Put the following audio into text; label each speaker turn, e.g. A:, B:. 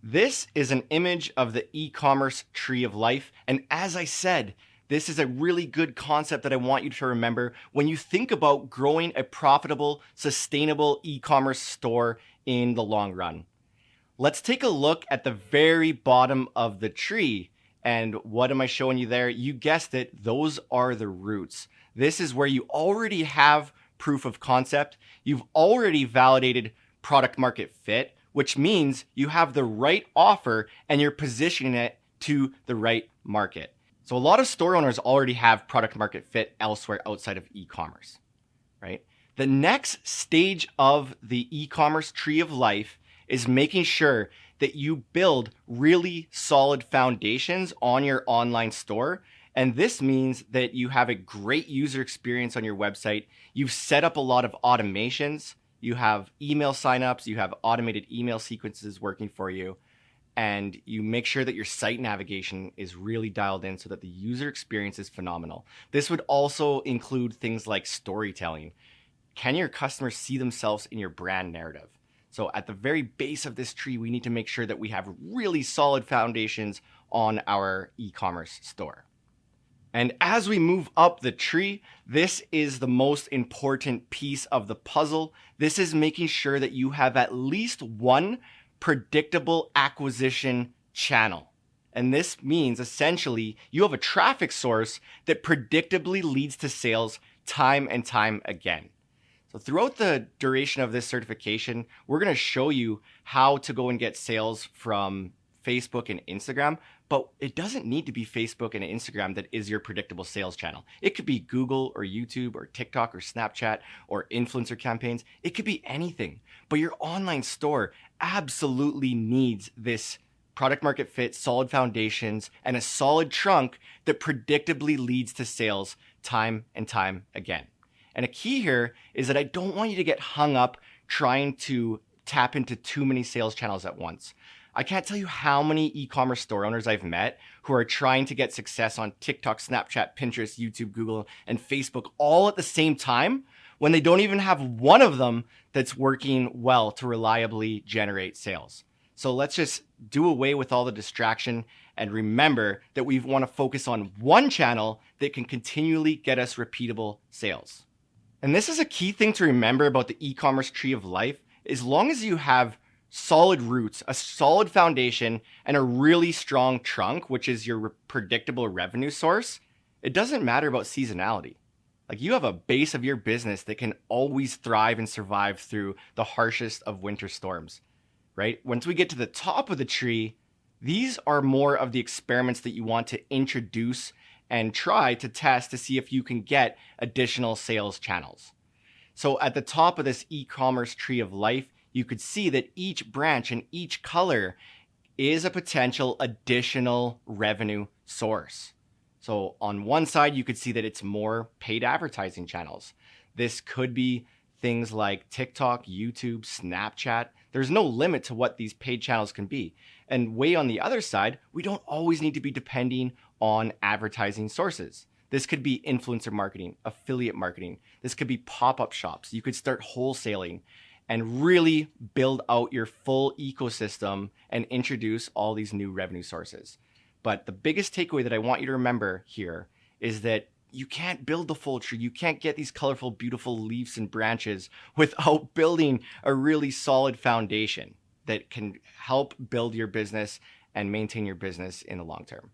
A: This is an image of the e-commerce tree of life. And as I said, this is a really good concept that I want you to remember when you think about growing a profitable, sustainable e-commerce store in the long run. Let's take a look at the very bottom of the tree. And what am I showing you there? You guessed it, those are the roots. This is where you already have proof of concept. You've already validated product market fit, which means you have the right offer and you're positioning it to the right market. So a lot of store owners already have product market fit elsewhere outside of e-commerce, right? The next stage of the e-commerce tree of life is making sure that you build really solid foundations on your online store. And this means that you have a great user experience on your website. You've set up a lot of automations. You have email signups. You have automated email sequences working for you. And you make sure that your site navigation is really dialed in so that the user experience is phenomenal. This would also include things like storytelling. Can your customers see themselves in your brand narrative? So at the very base of this tree, we need to make sure that we have really solid foundations on our e-commerce store. And as we move up the tree, this is the most important piece of the puzzle. This is making sure that you have at least one predictable acquisition channel. And this means essentially you have a traffic source that predictably leads to sales time and time again. So throughout the duration of this certification, we're going to show you how to go and get sales from Facebook and Instagram, but it doesn't need to be Facebook and Instagram that is your predictable sales channel. It could be Google or YouTube or TikTok or Snapchat or influencer campaigns. It could be anything, but your online store absolutely needs this product market fit, solid foundations, and a solid trunk that predictably leads to sales time and time again. And a key here is that I don't want you to get hung up trying to tap into too many sales channels at once. I can't tell you how many e-commerce store owners I've met who are trying to get success on TikTok, Snapchat, Pinterest, YouTube, Google, and Facebook all at the same time when they don't even have one of them that's working well to reliably generate sales. So let's just do away with all the distraction and remember that we want to focus on one channel that can continually get us repeatable sales. And this is a key thing to remember about the e-commerce tree of life. As long as you have solid roots, a solid foundation, and a really strong trunk, which is your predictable revenue source, it doesn't matter about seasonality. Like you have a base of your business that can always thrive and survive through the harshest of winter storms, right? Once we get to the top of the tree, these are more of the experiments that you want to introduce and try to test to see if you can get additional sales channels. So at the top of this e-commerce tree of life, you could see that each branch and each color is a potential additional revenue source. So on one side, you could see that it's more paid advertising channels. This could be things like TikTok, YouTube, Snapchat. There's no limit to what these paid channels can be. And way on the other side, we don't always need to be depending on advertising sources. This could be influencer marketing, affiliate marketing. This could be pop-up shops. You could start wholesaling and really build out your full ecosystem and introduce all these new revenue sources. But the biggest takeaway that I want you to remember here is that you can't build the full tree. You can't get these colorful, beautiful leaves and branches without building a really solid foundation that can help build your business and maintain your business in the long term.